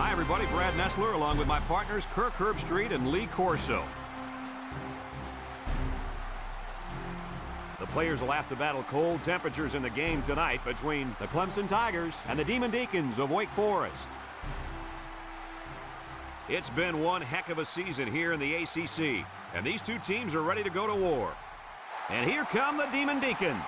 Hi, everybody. Brad Nessler along with my partners Kirk Herbstreit and Lee Corso. The players will have to battle cold temperatures in the game tonight between the Clemson Tigers and the Demon Deacons of Wake Forest. It's been one heck of a season here in the ACC, and these two teams are ready to go to war. And here come the Demon Deacons.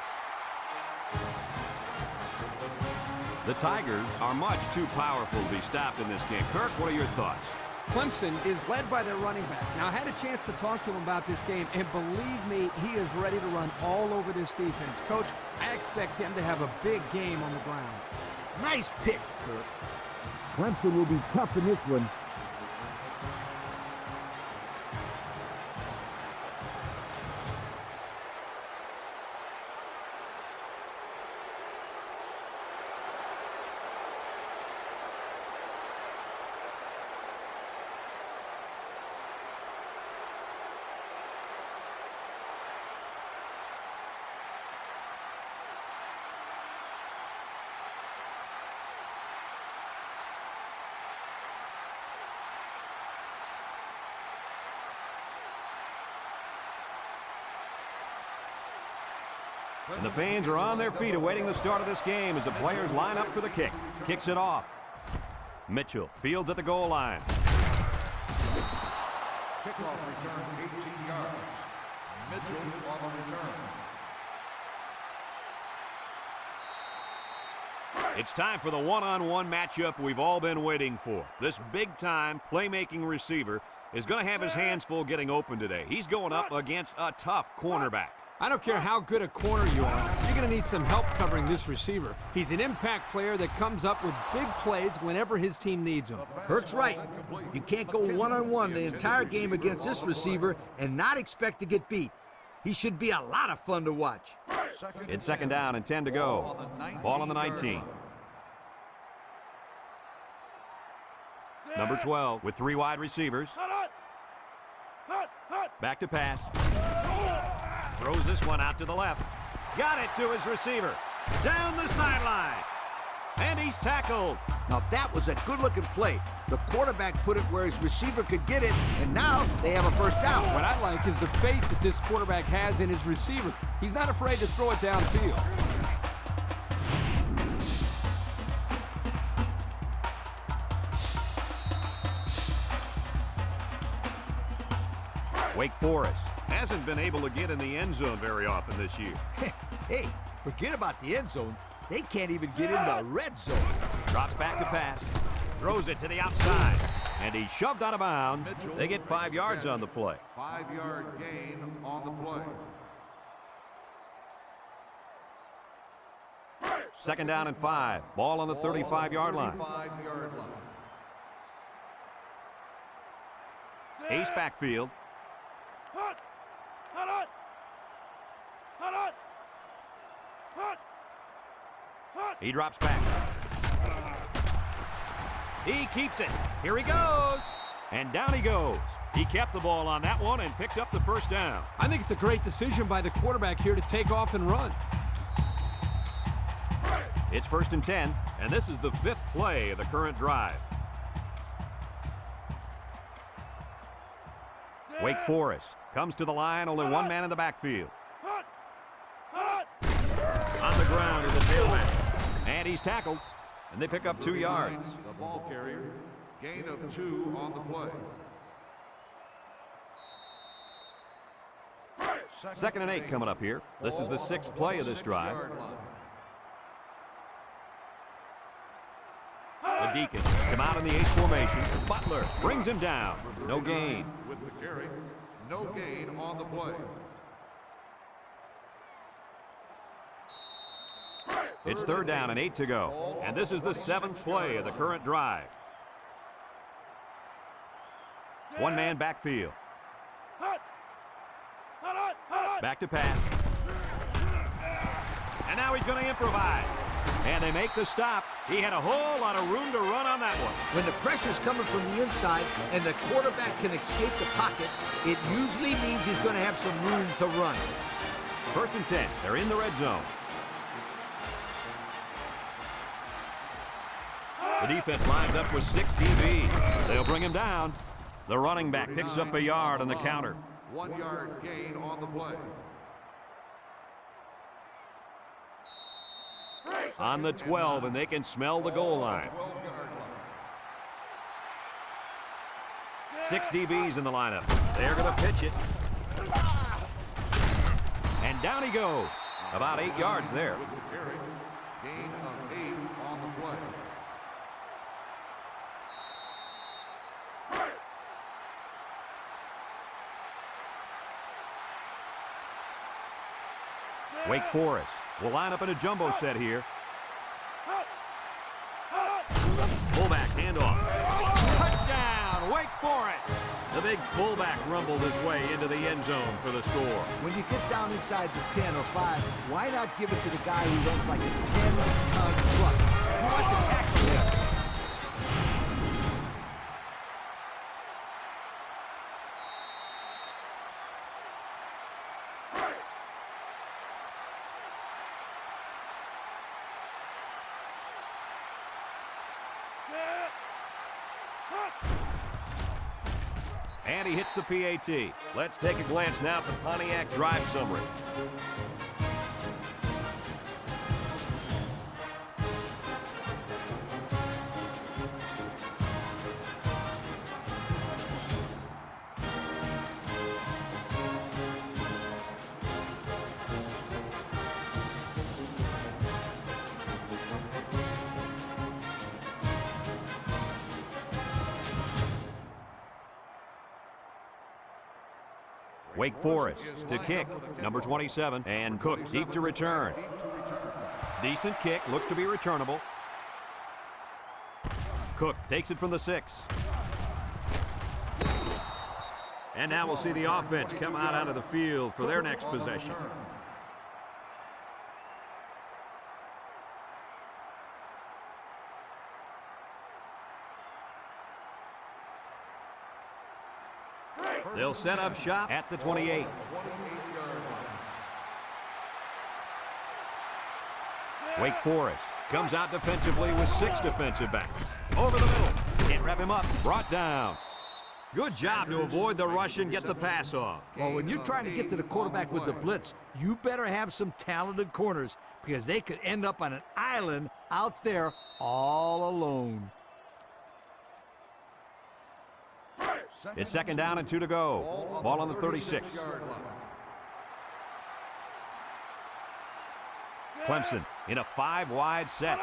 The Tigers are much too powerful to be stopped in this game. Kirk, what are your thoughts? Clemson is led by their running back. Now, I had a chance to talk to him about this game, and believe me, he is ready to run all over this defense. Coach, I expect him to have a big game on the ground. Nice pick, Kirk. Clemson will be tough in this one. And the fans are on their feet awaiting the start of this game as the players line up for the kick. Kicks it off. Mitchell fields at the goal line. Kickoff return, 18 yards. Mitchell on the return. It's time for the one-on-one matchup we've all been waiting for. This big-time playmaking receiver is going to have his hands full getting open today. He's going up against a tough cornerback. I don't care how good a corner you are, you're going to need some help covering this receiver. He's an impact player that comes up with big plays whenever his team needs him. Kirk's right. You can't go one-on-one the entire game against this receiver and not expect to get beat. He should be a lot of fun to watch. It's second down and 10 to go. Ball on the 19. Number 12 with 3 wide receivers. Back to pass. Throws this one out to the left. Got it to his receiver. Down the sideline. And he's tackled. Now that was a good-looking play. The quarterback put it where his receiver could get it, and now they have a first down. What I like is the faith that this quarterback has in his receiver. He's not afraid to throw it downfield. Wake Forest hasn't been able to get in the end zone very often this year. Hey, forget about the end zone. They can't even get in the red zone. Drops back to pass. Throws it to the outside. And he's shoved out of bounds. They get 5 yards on the play. 5-yard gain on the play. Second down and 5. Ball on the 35-yard line. 35-yard line. Ace backfield. He drops back. He keeps it. Here he goes. And down he goes. He kept the ball on that one and picked up the first down. I think it's a great decision by the quarterback here to take off and run. It's first and 10, and this is the 5th play of the current drive. Wake Forest comes to the line, only one man in the backfield. On the ground is the tailback. And he's tackled, and they pick up 2 yards. The ball carrier, gain of 2 on the play. Second and 8 coming up here. This is the 6th play of this drive. The Deacons come out in the H formation. Butler brings him down. No gain. With the carry, no gain on the play. It's third down and 8 to go. And this is the 7th play of the current drive. One-man backfield. Back to pass. And now he's going to improvise. And they make the stop. He had a whole lot of room to run on that one. When the pressure's coming from the inside and the quarterback can escape the pocket, it usually means he's going to have some room to run. First and 10. They're in the red zone. The defense lines up with 6 DBs. They'll bring him down. The running back picks up a yard on the counter. 1 yard gain on the play. On the 12, and they can smell the goal line. 12-yard line. 6 DBs in the lineup. They're going to pitch it. And down he goes. About 8 yards there. With the carry. Gain of 8 on the play. Wake Forest will line up in a jumbo set here. Fullback handoff. Touchdown, Wake Forest. The big fullback rumbled his way into the end zone for the score. When you get down inside the 10 or 5, why not give it to the guy who runs like a 10-ton truck? Who wants to tackle him? And he hits the PAT. Let's take a glance now at the Pontiac drive summary. Wake Forest to kick, number 27, and Cook deep to return. Decent kick, looks to be returnable. Cook takes it from the 6. And now we'll see the offense come out of the field for their next possession. They'll set up shop at the 28. Wake Forest comes out defensively with 6 defensive backs. Over the middle. Can't wrap him up. Brought down. Good job to avoid the rush and get the pass off. Well, when you're trying to get to the quarterback with the blitz, you better have some talented corners because they could end up on an island out there all alone. It's second down and 2 to go. Ball on the 36. Clemson in a 5-wide set.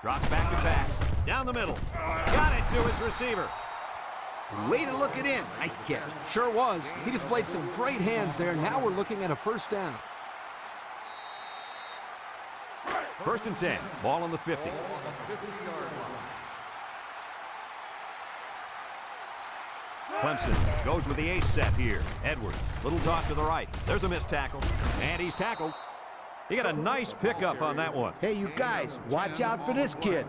Drops back to pass. Down the middle. Got it to his receiver. Way to look it in. Nice catch. Sure was. He displayed some great hands there. Now we're looking at a first down. First and 10. Ball on the 50. Clemson goes with the ace set here. Edwards, little toss to the right. There's a missed tackle, and he's tackled. He got a nice pickup on that one. Hey, you guys, watch out for this kid.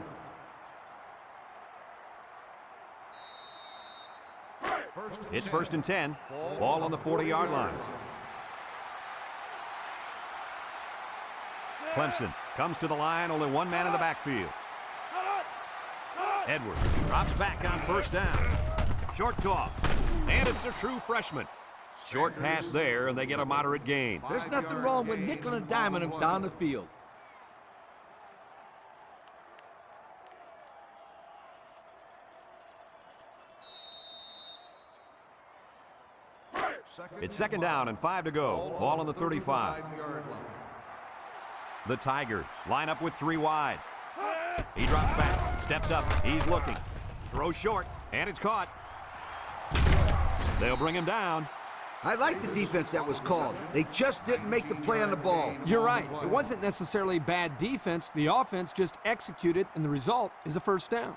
It's first and 10. Ball on the 40-yard line. Clemson comes to the line, only one man in the backfield. Edwards drops back on first down. Short toss, and it's a true freshman. Short pass there, and they get a moderate gain. There's nothing wrong with nickel and diming him down the field. It's second down and 5 to go. Ball on the 35. The Tigers line up with 3 wide. He drops back, steps up, he's looking. Throws short, and it's caught. They'll bring him down. I like the defense that was called. They just didn't make the play on the ball. You're right. It wasn't necessarily bad defense. The offense just executed, and the result is a first down.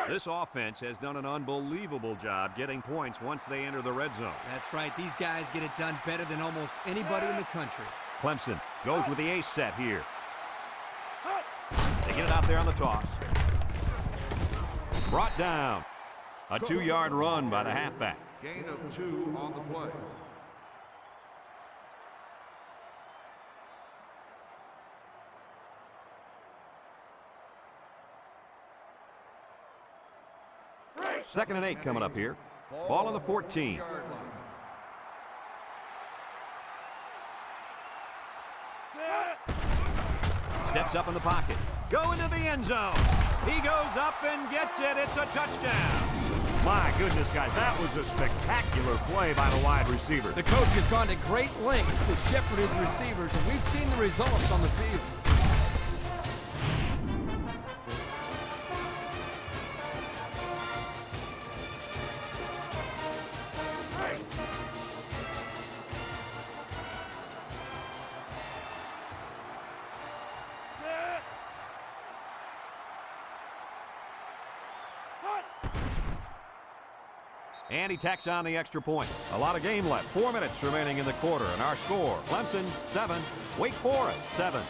This offense has done an unbelievable job getting points once they enter the red zone. That's right. These guys get it done better than almost anybody in the country. Clemson goes with the ace set here. They get it out there on the toss. Brought down. A 2-yard run by the halfback. Gain of 2 on the play. 2nd and 8 coming up here. Ball on the 14. Steps up in the pocket. Go into the end zone. He goes up and gets it. It's a touchdown. My goodness, guys, that was a spectacular play by the wide receiver. The coach has gone to great lengths to shepherd his receivers, and we've seen the results on the field. And he tacks on the extra point. A lot of game left. 4 minutes remaining in the quarter. And our score, Clemson 7, Wake Forest 7.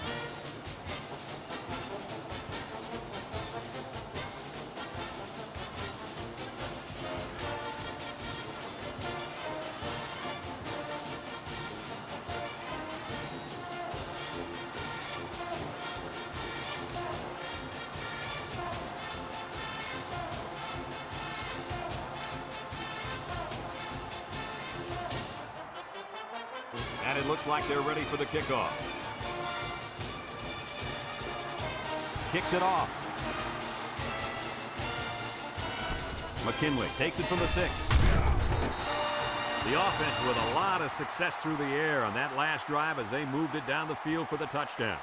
And it looks like they're ready for the kickoff. Kicks it off. McKinley takes it from the 6. The offense with a lot of success through the air on that last drive as they moved it down the field for the touchdown.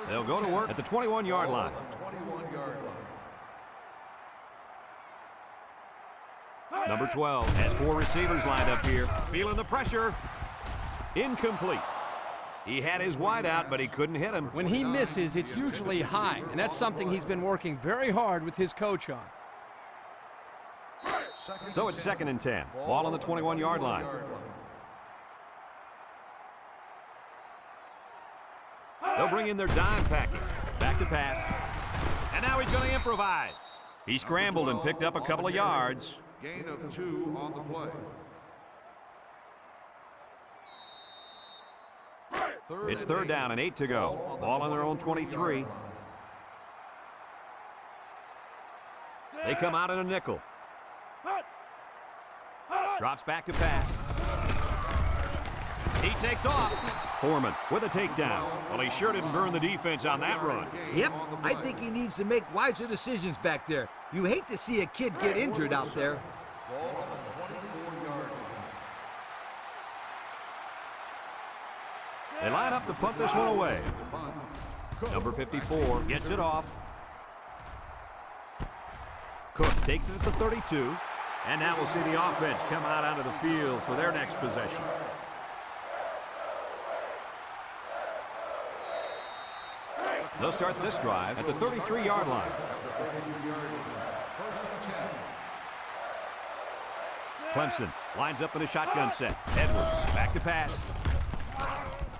They'll go to work at the 21-yard line. Number 12 has 4 receivers lined up here. Feeling the pressure. Incomplete. He had his wide out, but he couldn't hit him. When he misses, it's usually high, and that's something he's been working very hard with his coach on. So it's 2nd and 10. Ball on the 21-yard line. They'll bring in their dime package. Back to pass. And now he's going to improvise. He scrambled and picked up a couple of yards. Gain of 2 on the play. It's 3rd down and 8 to go. Ball on their own 23. They come out in a nickel. Drops back to pass. He takes off. Foreman with a takedown. Well, he sure didn't burn the defense on that run. Yep, I think he needs to make wiser decisions back there. You hate to see a kid get injured out there. Ball on the 24-yard line. They line up to punt this one away. Number 54 gets it off. Cook takes it at the 32. And now we'll see the offense come out onto the field for their next possession. They'll start this drive at the 33-yard line. Clemson lines up in a shotgun set. Edwards back to pass.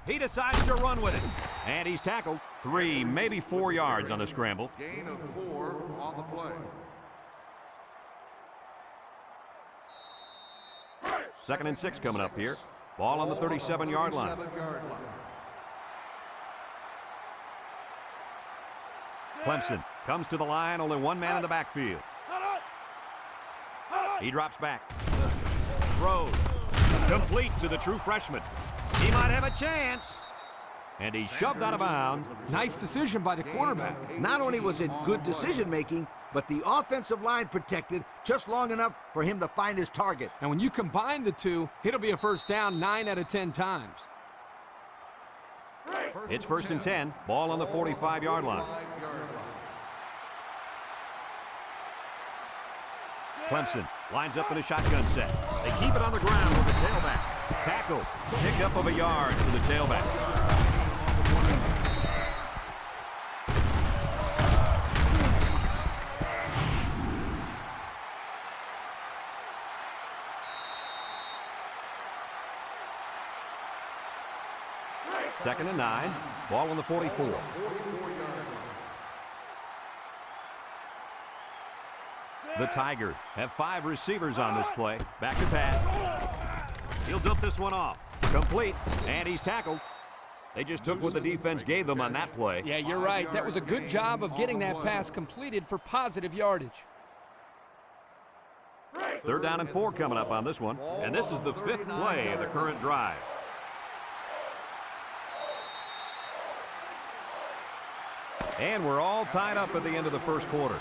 He decides to run with it. And he's tackled 3, maybe 4 yards on the scramble. Gain of 4 on the play. 2nd and 6 coming up here. Ball on the 37-yard line. Clemson comes to the line, only one man in the backfield. He drops back. Throws. Complete to the true freshman. He might have a chance. And he's shoved out of bounds. Nice decision by the quarterback. Not only was it good decision-making, but the offensive line protected just long enough for him to find his target. And when you combine the two, it'll be a first down 9 out of 10 times. It's 1st and 10. Ball on the 45-yard line. Clemson lines up in a shotgun set. They keep it on the ground with the tailback. Tackle. Pickup of a yard for the tailback. Second and 9. Ball on the 44. The Tigers have 5 receivers on this play. Back to pass. He'll dump this one off. Complete. And he's tackled. They just took what the defense gave them on that play. Yeah, you're right. That was a good job of getting that pass completed for positive yardage. 3rd down and 4 coming up on this one. And this is the 5th play of the current drive. And we're all tied up at the end of the first quarter.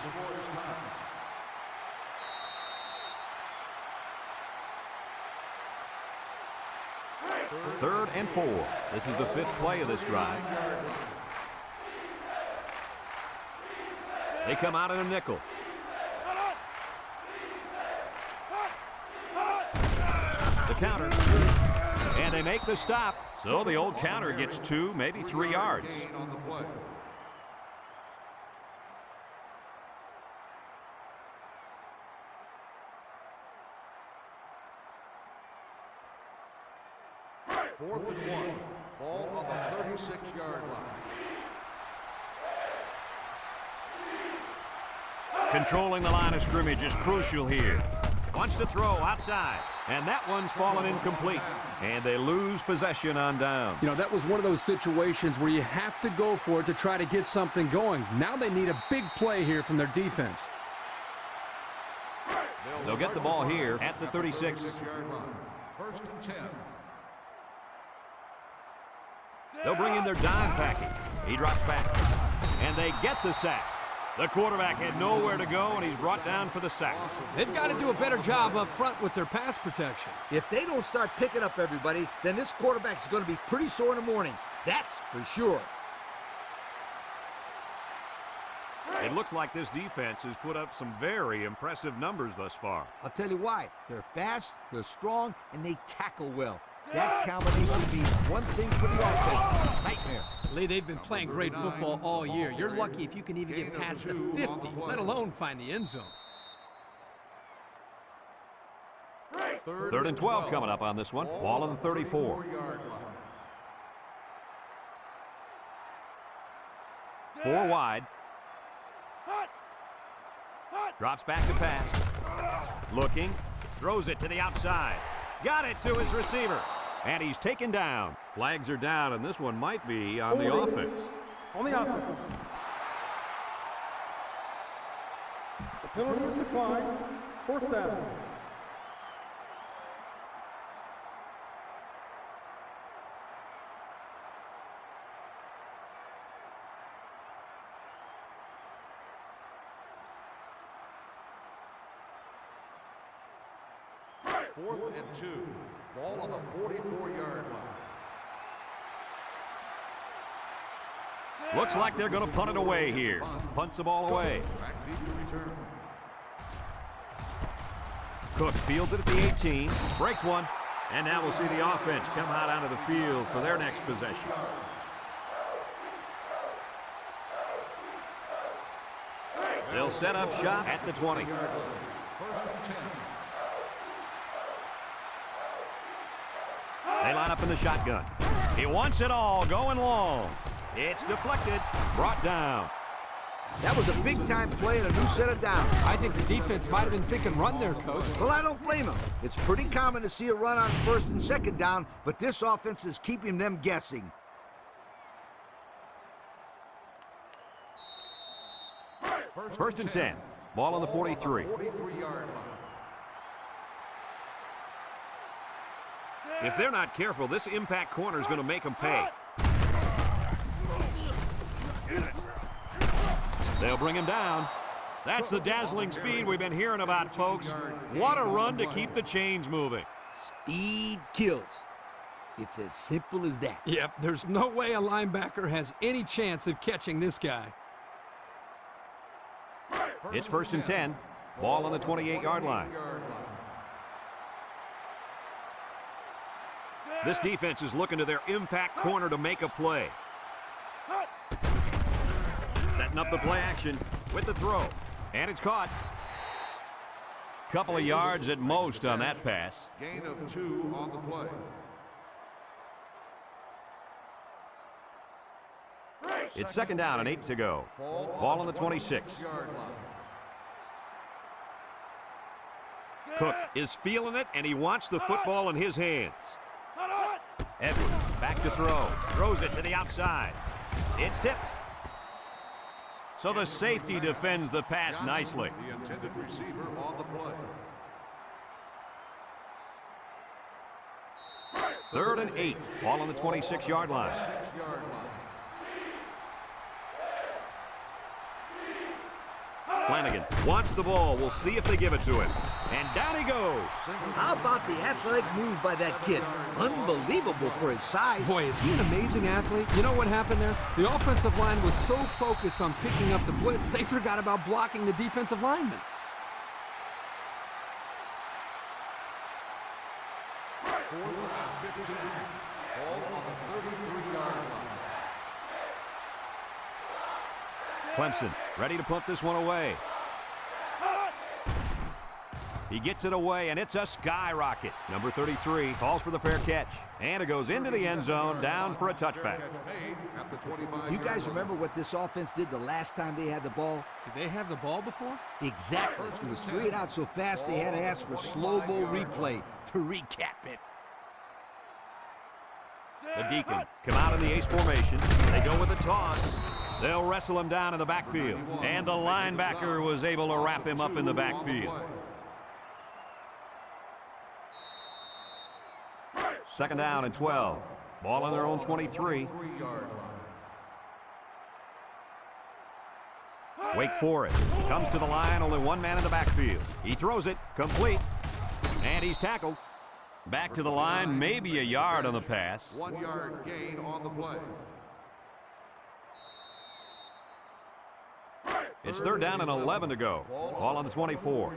Third and 4. This is the 5th play of this drive. They come out in a nickel. The counter. And they make the stop. So the old counter gets 2, maybe 3 yards. Fourth and 1. Ball on the 36-yard line. Controlling the line of scrimmage is crucial here. Wants to throw outside, and that one's fallen incomplete. And they lose possession on down. You know, that was one of those situations where you have to go for it to try to get something going. Now they need a big play here from their defense. They'll get the ball here at the 36. 1st and 10. They'll bring in their dime package. He drops back, and they get the sack. The quarterback had nowhere to go, and he's brought down for the sack. They've got to do a better job up front with their pass protection. If they don't start picking up everybody, then this quarterback is going to be pretty sore in the morning. That's for sure. It looks like this defense has put up some very impressive numbers thus far. I'll tell you why. They're fast, they're strong, and they tackle well. That combination means one thing for the offense: nightmare. Lee, they've been playing great football all year. You're lucky if you can even get past the 50, let alone find the end zone. 3rd and 12 coming up on this one. Ball on the 34. 4 wide. Drops back to pass. Looking. Throws it to the outside. Got it to his receiver. And he's taken down. Flags are down, and this one might be on the offense. On the offense. The penalty is declined. 4th down. Fourth and 2. Ball on the 44-yard line. Looks like they're going to punt it away here. Punts the ball away. Back deep to return. Cook fields it at the 18. Breaks one. And now we'll see the offense come out onto the field for their next possession. They'll set up shop at the 20. 1st and 10. They line up in the shotgun. He wants it all, going long. It's deflected, brought down. That was a big-time play and a new set of downs. I think the defense might have been thinking run there, Coach. Well, I don't blame them. It's pretty common to see a run on 1st and 2nd down, but this offense is keeping them guessing. First and 10. Ball on the 43. 43-yard line. If they're not careful, this impact corner is going to make them pay. They'll bring him down. That's the dazzling speed we've been hearing about, folks. What a run to keep the chains moving. Speed kills. It's as simple as that. Yep, there's no way a linebacker has any chance of catching this guy. It's 1st and 10. Ball on the 28-yard line. This defense is looking to their impact corner to make a play. Setting up the play action with the throw. And it's caught. Couple of yards at most on that pass. Gain of 2 on the play. It's 2nd down and 8 to go. Ball on the 26. Cook is feeling it, and he wants the football in his hands. Edwards Back to throw. Throws it to the outside. It's tipped. So the safety defends the pass nicely. The intended receiver on the play. 3rd and 8. Ball on the 26-yard line. 6-yard line. Flanagan wants the ball. We'll see if they give it to him. And down he goes. How about the athletic move by that kid? Unbelievable for his size. Boy, is he an amazing athlete. You know what happened there? The offensive line was so focused on picking up the blitz, they forgot about blocking the defensive lineman. Fourth and 15. Ball on the 33-yard line. Clemson ready to put this one away. He gets it away, and it's a skyrocket. Number 33 calls for the fair catch. And it goes into the end zone, down for a touchback. You guys remember what this offense did the last time they had the ball? Did they have the ball before? Exactly. It was 3 and out so fast they had to ask for slow-mo replay to recap it. The Deacons come out in the ace formation. They go with a toss. They'll wrestle him down in the backfield. And the linebacker was able to wrap him up in the backfield. 2nd down and 12. Ball on their own 23. Wake Forest comes to the line, only one man in the backfield. He throws it, complete, and he's tackled. Back to the line, maybe a yard on the pass. 1-yard gain on the play. It's 3rd down and 11 to go. Ball on the 24.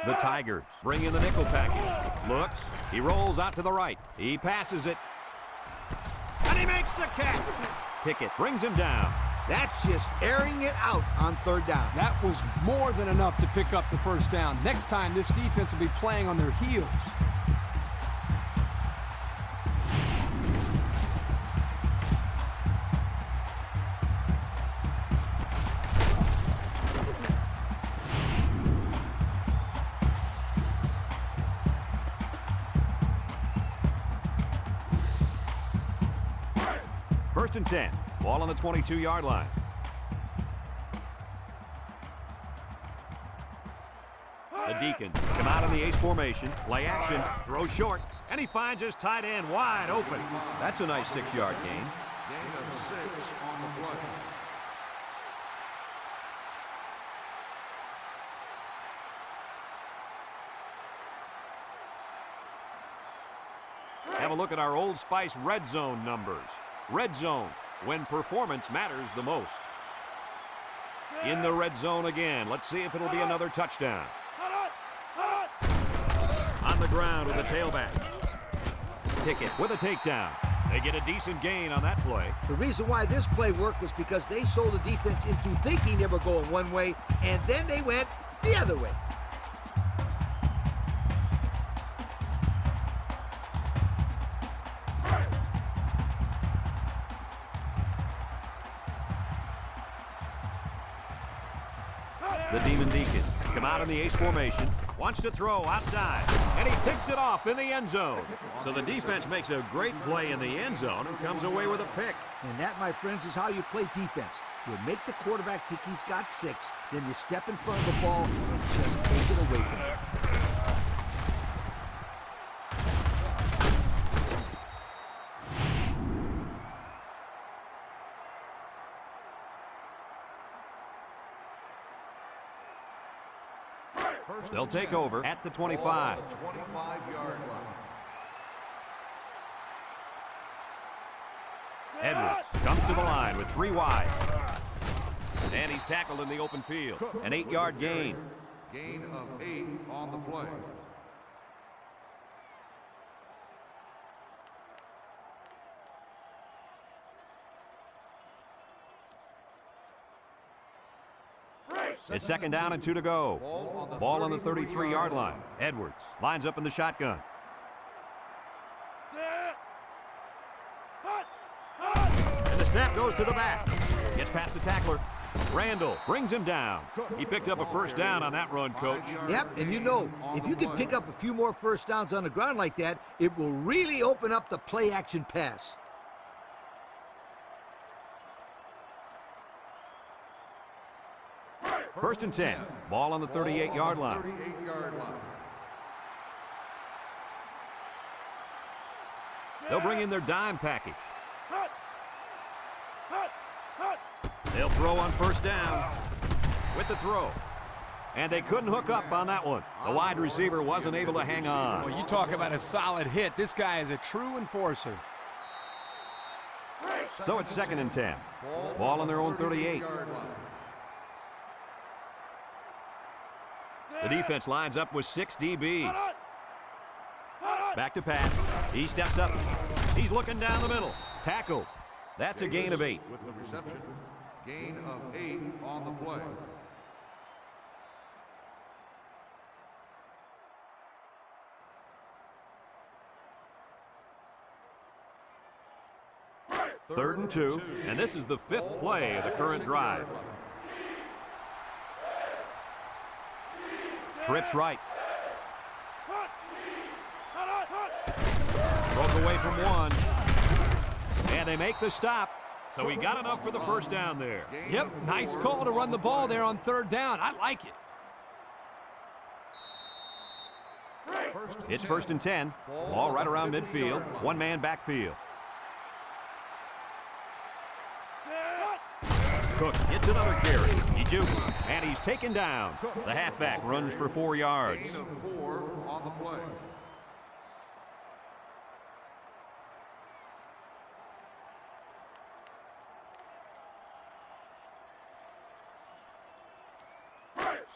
The Tigers bring in the nickel package. Looks, he rolls out to the right. He passes it. And he makes the catch. Pickett brings him down. That's just airing it out on 3rd down. That was more than enough to pick up the 1st down. Next time, this defense will be playing on their heels. First and 10. Ball on the 22-yard line. The Deacons come out in the ace formation. Play action. Throw short. And he finds his tight end wide open. That's a nice 6-yard gain. Gain of 6 on the play. Have a look at our Old Spice red zone numbers. Red zone, when performance matters the most. In the red zone again. Let's see if it'll be another touchdown. On the ground with a tailback. Pickett with a takedown. They get a decent gain on that play. The reason why this play worked was because they sold the defense into thinking they were going one way, and then they went the other way. The Demon Deacons come out in the ace formation. Wants to throw outside. And he picks it off in the end zone. So the defense makes a great play in the end zone and comes away with a pick. And that, my friends, is how you play defense. You make the quarterback think he's got 6, then you step in front of the ball and just take it away from him. They'll take over at the 25. 25-yard line. Edwards comes to the line with 3 wide. And he's tackled in the open field. An 8-yard gain. Gain of 8 on the play. It's 2nd down and 2 to go. Ball on the 33-yard line. Edwards lines up in the shotgun. And the snap goes to the back. Gets past the tackler. Randall brings him down. He picked up a first down on that run, Coach. Yep, and you know, if you can pick up a few more first downs on the ground like that, it will really open up the play-action pass. First and 10. Ball on the 38-yard line. 38-yard line. They'll bring in their dime package. They'll throw on first down with the throw. And they couldn't hook up on that one. The wide receiver wasn't able to hang on. Well, you talk about a solid hit. This guy is a true enforcer. So it's second and 10. Ball on their own 38. The defense lines up with 6 DBs. Back to pass. He steps up. He's looking down the middle. Tackle. That's a gain of 8. With the reception. Gain of 8 on the play. Third and 2, and this is the 5th play of the current drive. Trips right. Broke away from one. And they make the stop. So he got enough for the first down there. Yep, nice call to run the ball there on third down. I like it. It's first and 10. Ball right around midfield. One-man backfield. Cook gets another carry. He jukes, and he's taken down. The halfback runs for 4 yards. Gain of 4 on the play.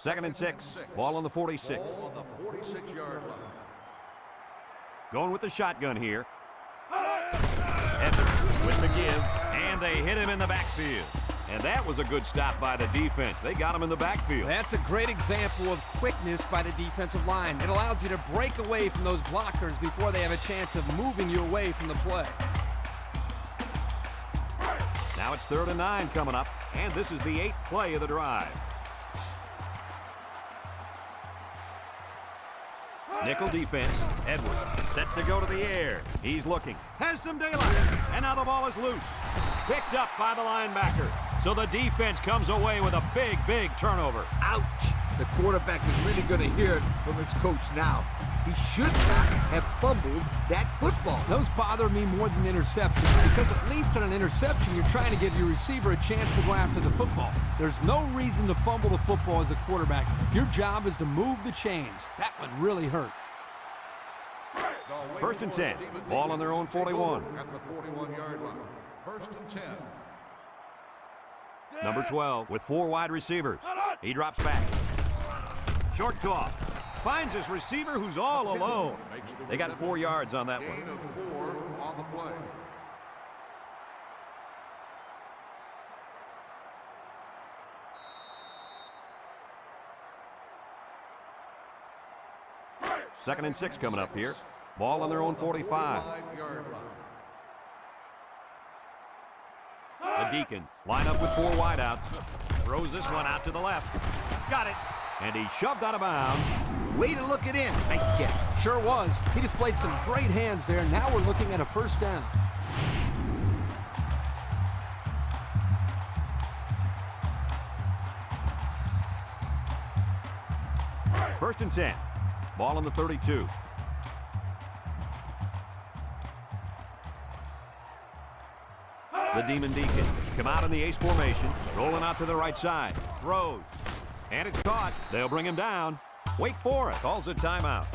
Second and 6. Ball on the 46. Ball on the 46-yard line. Going with the shotgun here. Evans with the give, and they hit him in the backfield. And that was a good stop by the defense. They got him in the backfield. That's a great example of quickness by the defensive line. It allows you to break away from those blockers before they have a chance of moving you away from the play. Now it's 3rd and 9 coming up, and this is the 8th play of the drive. Nickel defense. Edwards set to go to the air. He's looking. Has some daylight. And now the ball is loose. Picked up by the linebacker. So the defense comes away with a big, big turnover. Ouch! The quarterback is really going to hear it from his coach now. He should not have fumbled that football. Those bother me more than interceptions because at least on an interception, you're trying to give your receiver a chance to go after the football. There's no reason to fumble the football as a quarterback. Your job is to move the chains. That would really hurt. First and 10. Ball on their own 41. At the 41-yard line. First and 10. Number 12 with 4 wide receivers. He drops back. Short toss. Finds his receiver who's all alone. They got 4 yards on that one. Gain of 4 on the play. Second and 6 coming up here. Ball on their own 45. 45-yard line. The Deacons line up with 4 wideouts. Throws this one out to the left. Got it. And he shoved out of bounds. Way to look it in. Nice catch. Sure was. He displayed some great hands there. Now we're looking at a first down. First and 10. Ball on the 32. The Demon Deacon come out in the ace formation, rolling out to the right side. Throws. And it's caught. They'll bring him down. Wake Forest calls a timeout.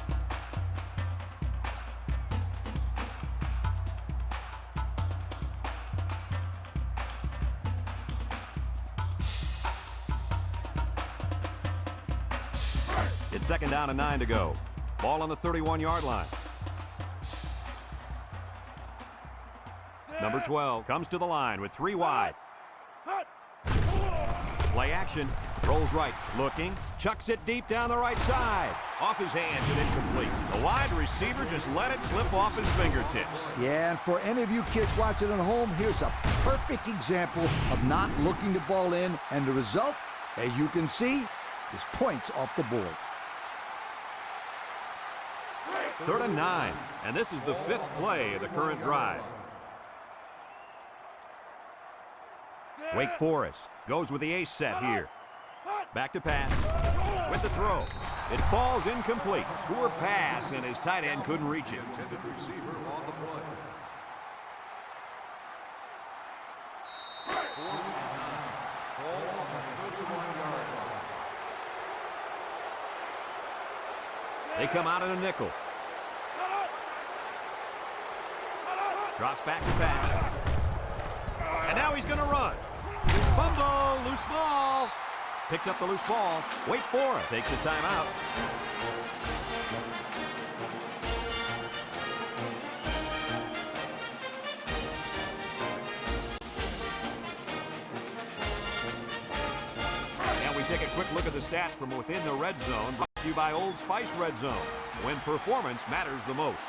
It's second down and 9 to go. Ball on the 31-yard line. Number 12 comes to the line with 3 wide. Play action. Rolls right, looking, chucks it deep down the right side. Off his hands and incomplete. The wide receiver just let it slip off his fingertips. Yeah, and for any of you kids watching at home, here's a perfect example of not looking the ball in, and the result, as you can see, is points off the board. 3rd and 9, and this is the 5th play of the current drive. Wake Forest goes with the ace set here. Back to pass with the throw. It falls incomplete. Poor pass, and his tight end couldn't reach it. Intended receiver on the play. 4th and 9. Ball on the 31-yard line. They come out in a nickel. Drops back to pass. And now he's going to run. Fumble, loose ball. Picks up the loose ball. Wake Forest takes the timeout. And we take a quick look at the stats from within the red zone. Brought to you by Old Spice Red Zone, when performance matters the most.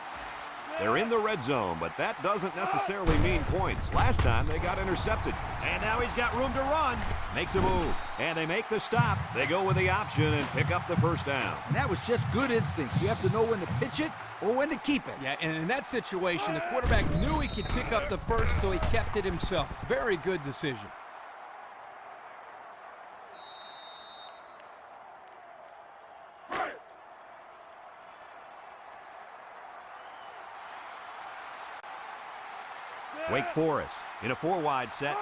They're in the red zone, but that doesn't necessarily mean points. Last time, they got intercepted. And now he's got room to run. Makes a move, and they make the stop. They go with the option and pick up the first down. And that was just good instinct. You have to know when to pitch it or when to keep it. Yeah, and in that situation, the quarterback knew he could pick up the first, so he kept it himself. Very good decision. Wake Forest in a 4-wide set.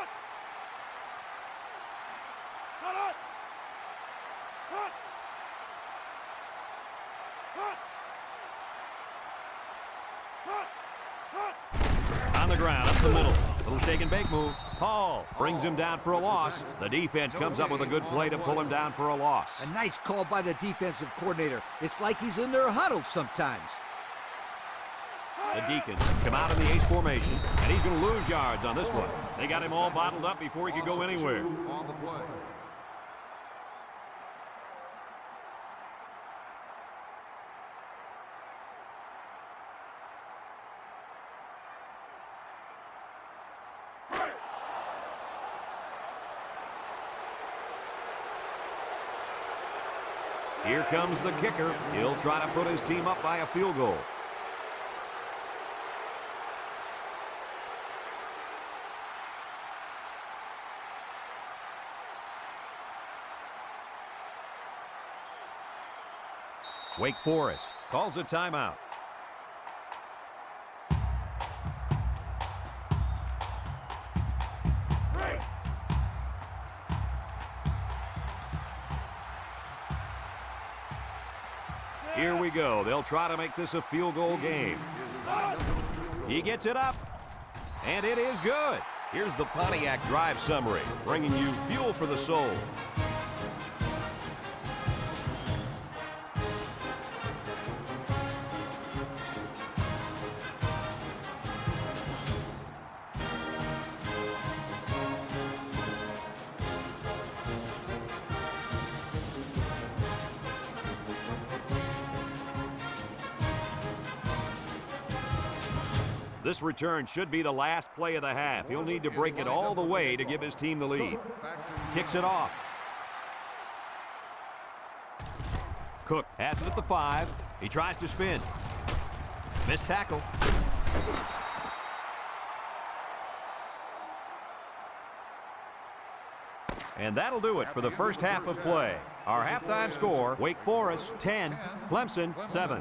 On the ground, up the middle. Little shake and bake move. Hall brings him down for a loss. The defense comes up with a good play to pull him down for a loss. A nice call by the defensive coordinator. It's like he's in their huddle sometimes. The Deacons come out in the ace formation, and he's going to lose yards on this one. They got him all bottled up before he could go anywhere. On the play. Here comes the kicker. He'll try to put his team up by a field goal. Wake Forest calls a timeout. Here we go. They'll try to make this a field goal game. He gets it up, and it is good. Here's the Pontiac drive summary, bringing you fuel for the soul. This return should be the last play of the half. He'll need to break it all the way to give his team the lead. Kicks it off. Cook has it at the 5. He tries to spin. Missed tackle. And that'll do it for the first half of play. Our halftime score, Wake Forest 10, Clemson 7.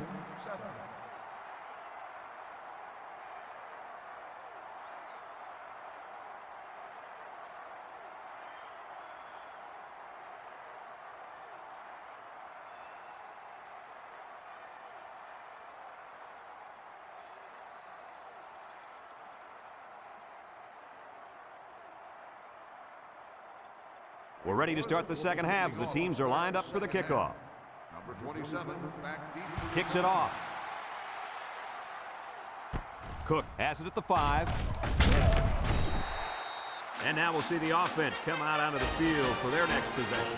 We're ready to start the second half as the teams are lined up for the kickoff. Number 27, back deep. Kicks it off. Cook has it at the 5. And now we'll see the offense come out onto the field for their next possession.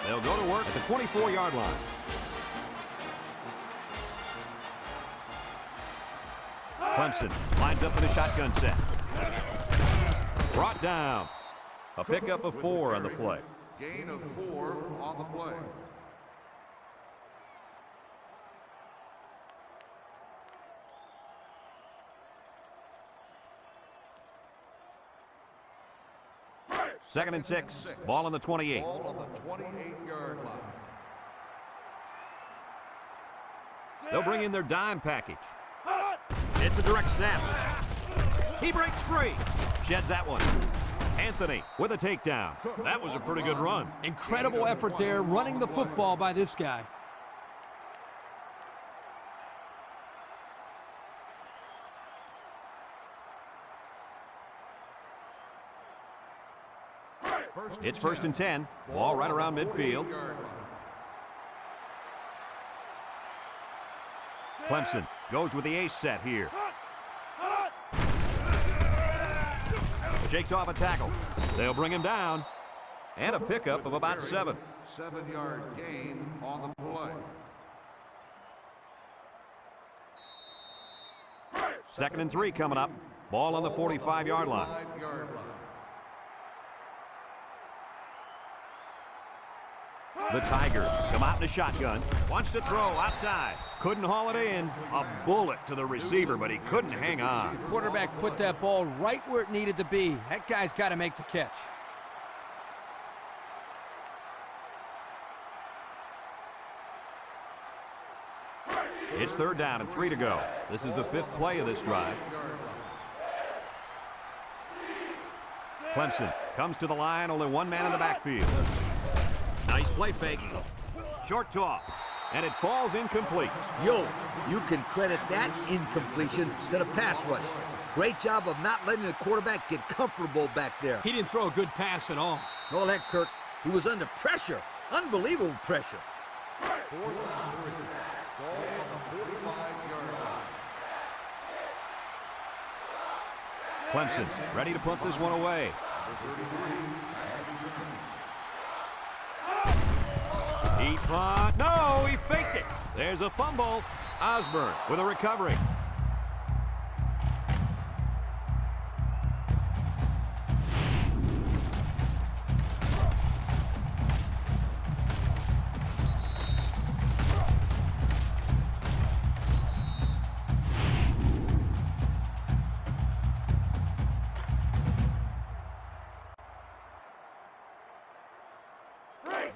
They'll go to work at the 24-yard line. Clemson lines up for the shotgun set. Brought down. A pickup of 4 on the play. Gain of 4 on the play. Second and 6. Ball on the 28. Ball on the 28-yard line. They'll bring in their dime package. It's a direct snap. He breaks free. Sheds that one. Anthony with a takedown. That was a pretty good run. Incredible effort there, running the football by this guy. It's first and 10. Ball right around midfield. Clemson goes with the ace set here. Shakes off a tackle. They'll bring him down. And a pickup of about 7. 7-yard gain on the play. Second and 3 coming up. Ball on the 45-yard line. 45-yard line. The Tigers come out in a shotgun. Wants to throw outside. Couldn't haul it in. A bullet to the receiver, but he couldn't hang on. The quarterback put that ball right where it needed to be. That guy's got to make the catch. It's third down and 3 to go. This is the 5th play of this drive. Clemson comes to the line, only one man in the backfield. Nice play fake. Short toss. And it falls incomplete. Yo, you can credit that incompletion to the pass rush. Great job of not letting the quarterback get comfortable back there. He didn't throw a good pass at all. All that, Kirk. He was under pressure. Unbelievable pressure. 4th and 3. Ball on the 45-yard line. Clemson ready to punt this one away. He punt. No, he faked it. There's a fumble. Osborne with a recovery.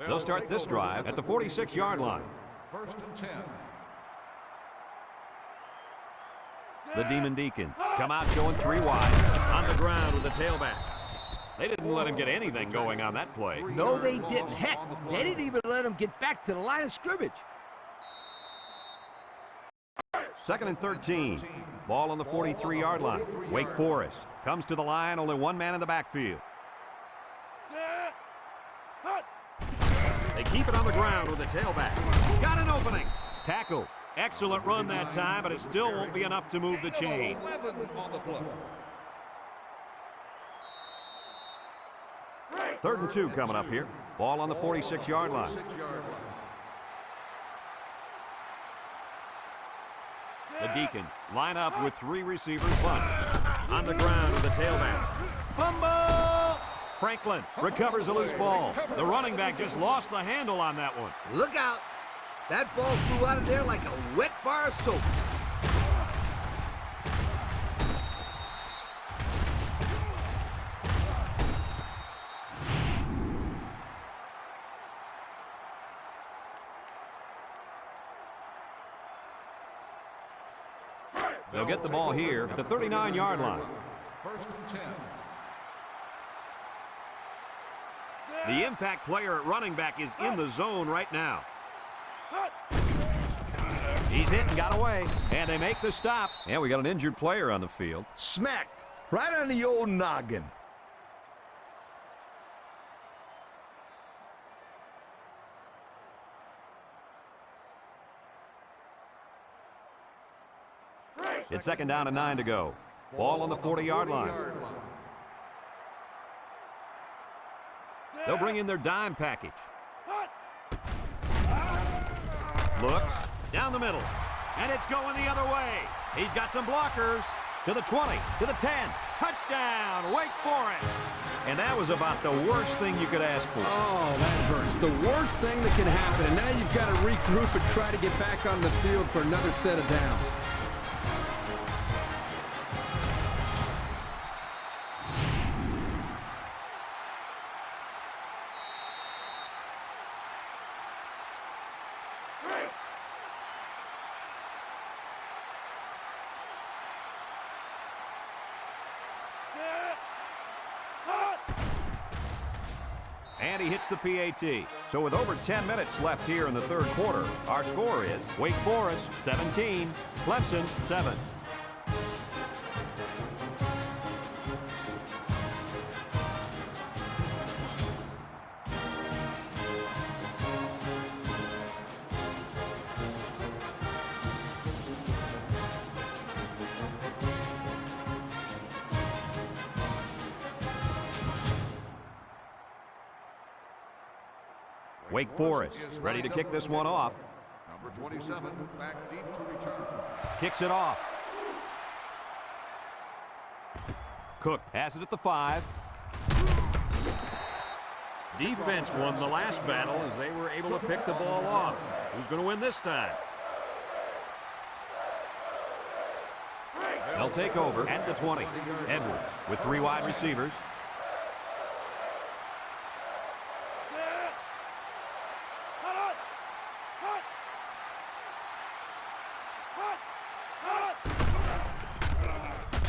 They'll start this drive at the 46-yard line. 1st and 10. The Demon Deacons come out showing 3 wide. On the ground with the tailback. They didn't let him get anything going on that play. No, they didn't. Heck, they didn't even let him get back to the line of scrimmage. Second and 13. Ball on the 43-yard line. Wake Forest comes to the line, only one man in the backfield. They keep it on the ground with the tailback. Got an opening. Tackle. Excellent run that time, but it still won't be enough to move the chains. 11 on the play. Third and 2 coming up here. Ball on the 46-yard line. 46-yard line. The Deacons line up with 3 receivers bunched. On the ground with the tailback. Fumble! Franklin recovers a loose ball. The running back just lost the handle on that one. Look out. That ball flew out of there like a wet bar of soap. They'll get the ball here at the 39-yard line. 1st and 10. The impact player at running back is in the zone right now. He's hit and got away, and they make the stop. And we got an injured player on the field. Smacked right on the old noggin. It's second down and 9 to go. Ball on the 40-yard line. They'll bring in their dime package. Looks down the middle, and it's going the other way. He's got some blockers. To the 20, to the 10. Touchdown, Wake Forest. And that was about the worst thing you could ask for. Oh, that hurts. The worst thing that can happen. And now you've got to regroup and try to get back on the field for another set of downs. And he hits the PAT. So with over 10 minutes left here in the third quarter, our score is Wake Forest 17, Clemson 7. Wake Forest ready to kick this one off. Number 27, back deep to return. Kicks it off. Cook has it at the 5. Defense won the last battle as they were able to pick the ball off. Who's going to win this time? They'll take over at the 20. Edwards with 3 wide receivers.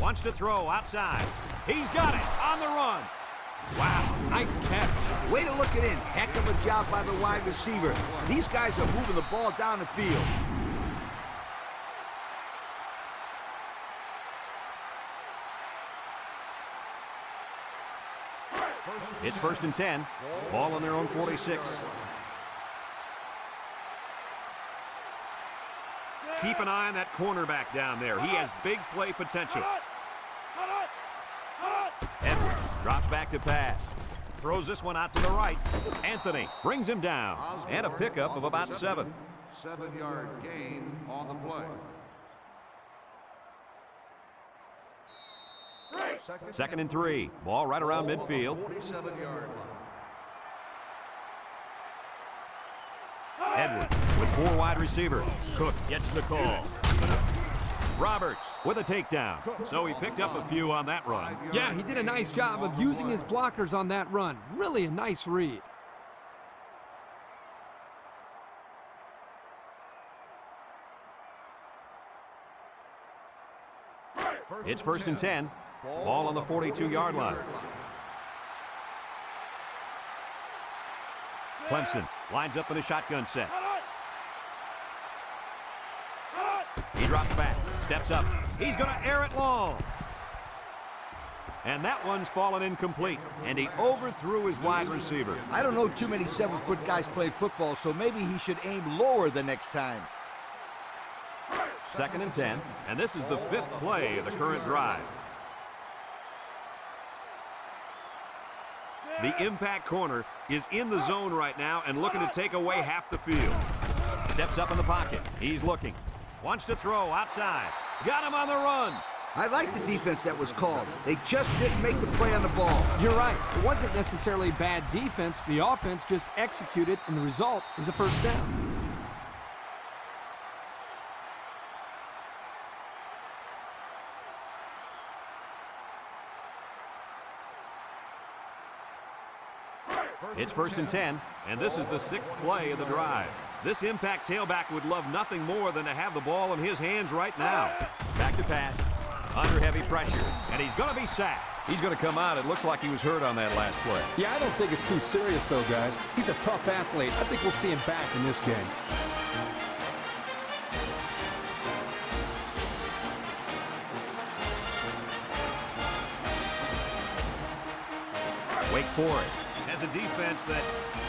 Wants to throw outside. He's got it on the run. Wow, nice catch. Way to look it in. Heck of a job by the wide receiver. These guys are moving the ball down the field. It's 1st and 10. Ball on their own 46. Keep an eye on that cornerback down there. He has big play potential. Edwards drops back to pass. Throws this one out to the right. Anthony brings him down. And a pickup of about 7. 7-yard gain on the play. 2nd and 3. Ball right around midfield. 47-yard line. Edwards with 4 wide receivers. Cook gets the call. Roberts with a takedown. So he picked up a few on that run. Yeah, he did a nice job of using his blockers on that run. Really a nice read. It's 1st and 10. Ball on the 42-yard line. Clemson lines up in a shotgun set. He drops back, steps up. He's going to air it long. And that one's fallen incomplete, and he overthrew his wide receiver. I don't know too many 7-foot guys play football, so maybe he should aim lower the next time. 2nd and 10, and this is the 5th play of the current drive. The impact corner is in the zone right now and looking to take away half the field. Steps up in the pocket. He's looking. Wants to throw outside. Got him on the run. I like the defense that was called. They just didn't make the play on the ball. You're right. It wasn't necessarily bad defense. The offense just executed, and the result is a first down. It's 1st and 10, and this is the 6th play of the drive. This impact tailback would love nothing more than to have the ball in his hands right now. Back to pass, under heavy pressure, and he's going to be sacked. He's going to come out. It looks like he was hurt on that last play. Yeah, I don't think it's too serious, though, guys. He's a tough athlete. I think we'll see him back in this game. Wake Forest has a defense that,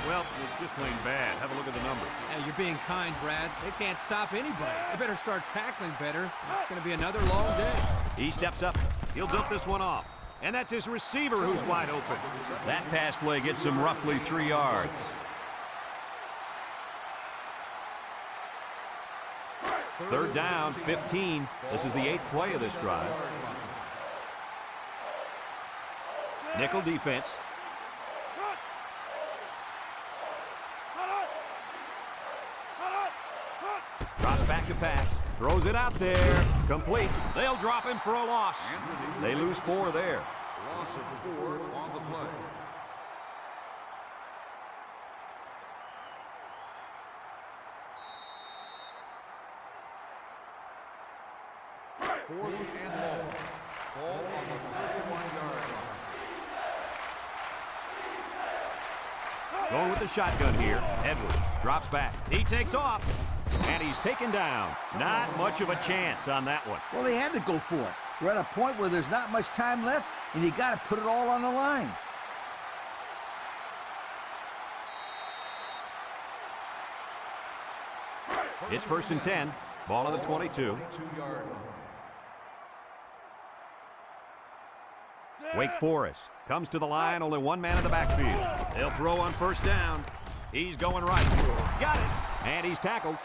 well, was just plain bad. Have a look at the numbers. Hey, you're being kind, Brad. They can't stop anybody. They better start tackling better. It's going to be another long day. He steps up. He'll dump this one off. And that's his receiver who's wide open. That pass play gets him roughly 3 yards. Third down, 15. This is the 8th play of this drive. Nickel defense. Drops back to pass. Throws it out there. Complete. They'll drop him for a loss. They lose 4 there. Loss of 4 on the play. Fourth and long. Ball on the 31-yard line. Going with the shotgun here. Edwards drops back. He takes off. And he's taken down. Not much of a chance on that one. Well, they had to go for it. We're at a point where there's not much time left, and you got to put it all on the line. It's 1st and 10. Ball on the 22. 22-yard line. Wake Forest comes to the line. Only one man in the backfield. They'll throw on 1st down. He's going right. Got it. And he's tackled.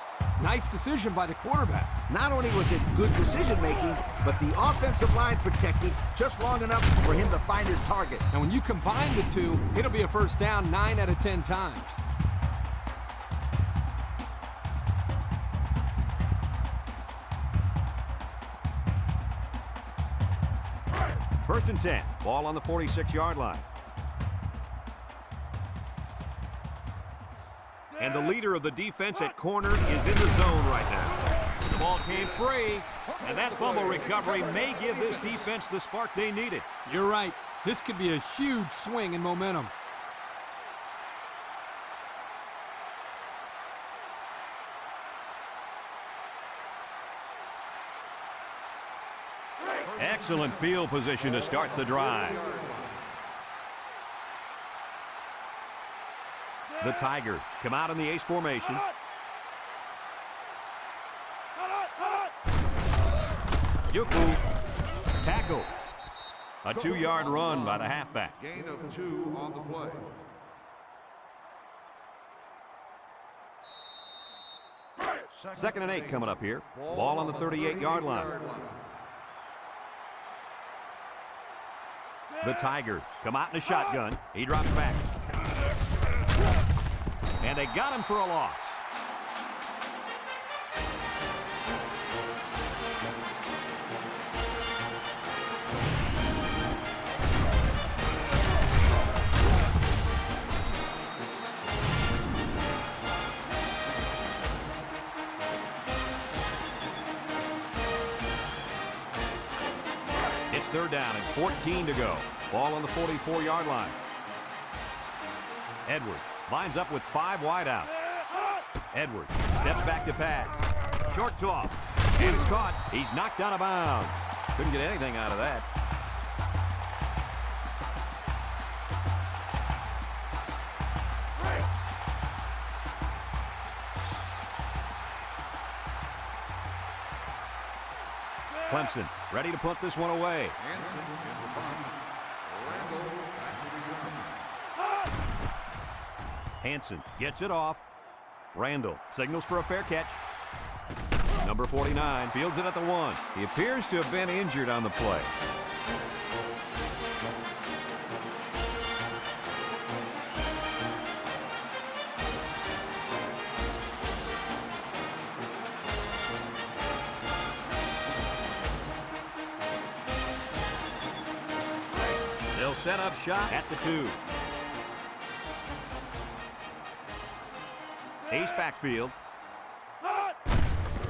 Nice decision by the quarterback. Not only was it good decision-making, but the offensive line protected just long enough for him to find his target. And when you combine the two, it'll be a 1st down 9 out of 10 times. First and 10. Ball on the 46-yard line. And the leader of the defense at corner is in the zone right now. The ball came free, and that fumble recovery may give this defense the spark they needed. You're right. This could be a huge swing in momentum. Excellent field position to start the drive. The Tigers come out in the ace formation. Juku tackle. A 2-yard run by the halfback. Gain of 2 on the play. Second and 8 coming up here. Ball on the 38-yard line. The Tigers come out in a shotgun. He drops back. And they got him for a loss. It's 3rd down and 14 to go. Ball on the 44-yard line. Edwards lines up with 5 wide out. Edwards steps back to pass. Short toss. And it's caught. He's knocked out of bounds. Couldn't get anything out of that. Clemson ready to put this one away. Hanson in the punt. Randall back to return. Hanson gets it off. Randall signals for a fair catch. Number 49 fields it at the 1. He appears to have been injured on the play. They'll set up shot at the 2. Ace backfield.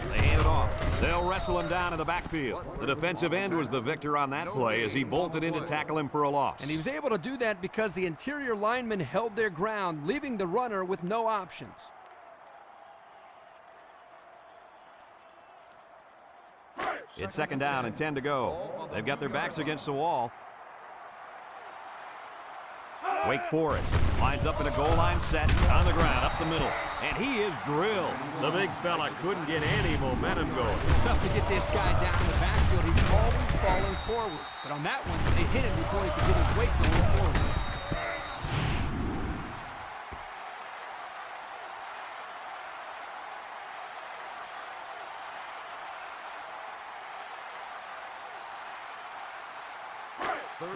They hand it off. They'll wrestle him down in the backfield. The defensive end was the victor on that play as he bolted in to tackle him for a loss. And he was able to do that because the interior linemen held their ground, leaving the runner with no options. It's 2nd down and 10 to go. They've got their backs against the wall. Wake Forest lines up in a goal line set on the ground, up the middle. And he is drilled. The big fella couldn't get any momentum going. It's tough to get this guy down in the backfield. He's always falling forward. But on that one, they hit him before he could get his weight going forward.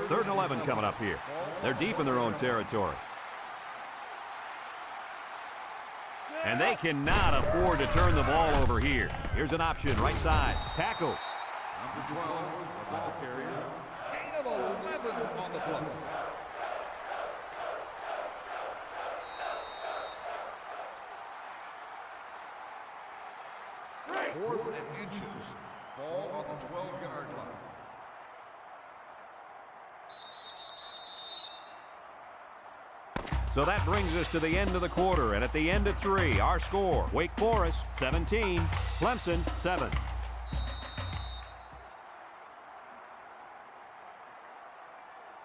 Third and 11 coming up here. They're deep in their own territory. And they cannot afford to turn the ball over here. Here's an option, right side. Tackle. Number 12, the ball carrier. Gain of 11 on the play. Fourth and inches. Ball on the 12-yard line. So that brings us to the end of the quarter, and at the end of 3, our score, Wake Forest 17, Clemson 7.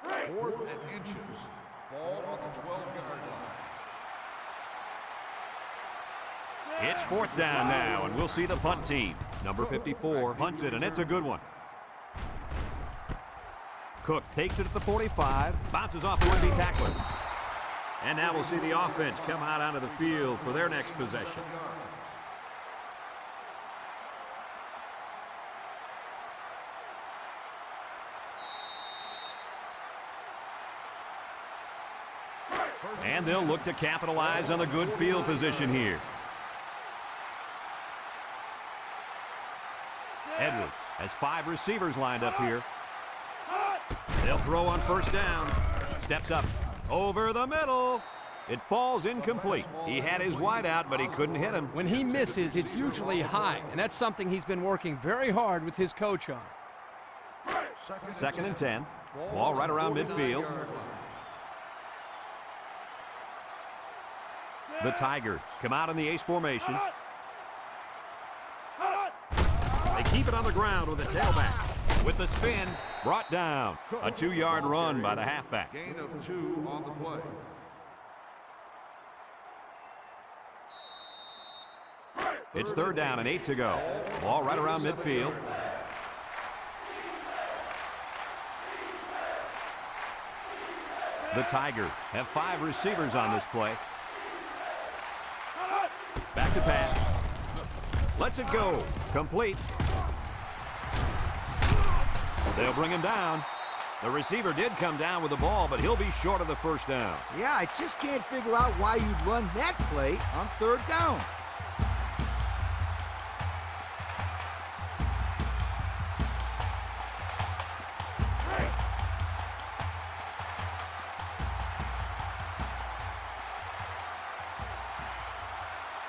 Fourth and inches. Ball on the 12-yard line. It's fourth down now, and we'll see the punt team. Number 54 punts it, and it's a good one. Cook takes it at the 45, bounces off the would-be tackler. And now we'll see the offense come out onto the field for their next possession. And they'll look to capitalize on the good field position here. Edwards has 5 receivers lined up here. They'll throw on first down. Steps up. Over the middle. It falls incomplete. He had his wide out, but he couldn't hit him. When he misses, it's usually high, and that's something he's been working very hard with his coach on. Second and 10. Ball right around midfield. The Tigers come out in the ace formation. They keep it on the ground with a tailback. With the spin, brought down. A 2-yard run by the halfback. Gain of 2 on the play. It's third down and 8 to go. Ball right around midfield. The Tigers have 5 receivers on this play. Back to pass. Lets it go. Complete. They'll bring him down. The receiver did come down with the ball, but he'll be short of the first down. Yeah, I just can't figure out why you'd run that play on third down.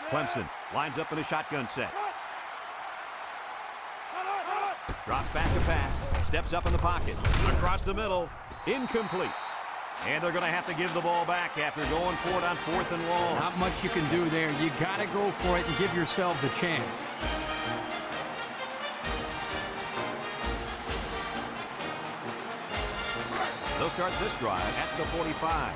Clemson lines up in a shotgun set. Drops back to pass. Steps up in the pocket. Across the middle. Incomplete. And they're going to have to give the ball back after going for it on 4th and long. Not much you can do there. You got to go for it and give yourselves a chance. They'll start this drive at the 45.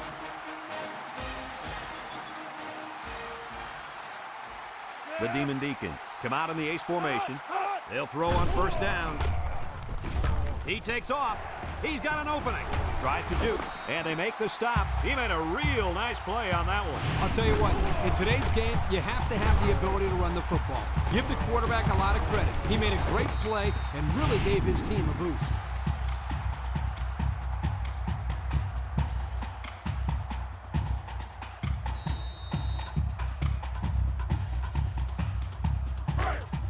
The Demon Deacons come out in the ace formation. They'll throw on first down. He takes off. He's got an opening. Tries to shoot, and they make the stop. He made a real nice play on that one. I'll tell you what, in today's game, you have to have the ability to run the football. Give the quarterback a lot of credit. He made a great play and really gave his team a boost.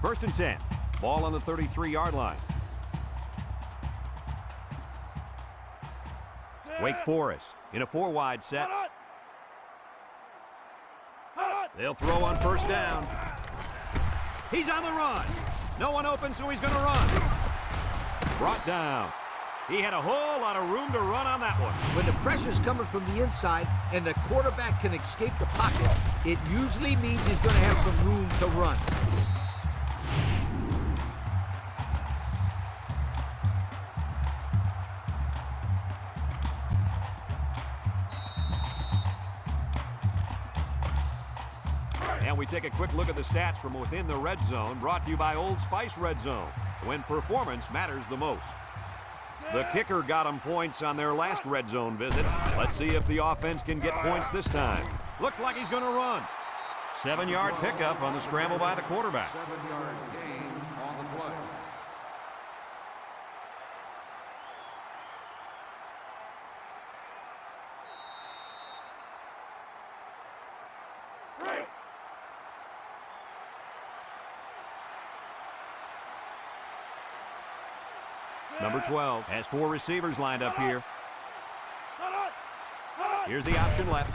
First and 10. Ball on the 33-yard line. Wake Forest in a 4-wide set. They'll throw on first down. He's on the run. No one open, so he's going to run. Brought down. He had a whole lot of room to run on that one. When the pressure's coming from the inside and the quarterback can escape the pocket, it usually means he's going to have some room to run. And we take a quick look at the stats from within the red zone, brought to you by Old Spice Red Zone, when performance matters the most. The kicker got them points on their last red zone visit. Let's see if the offense can get points this time. Looks like he's going to run. 7-yard pickup on the scramble by the quarterback. 7-yard gain on the play. Number 12 has 4 receivers lined up here. Here's the option left.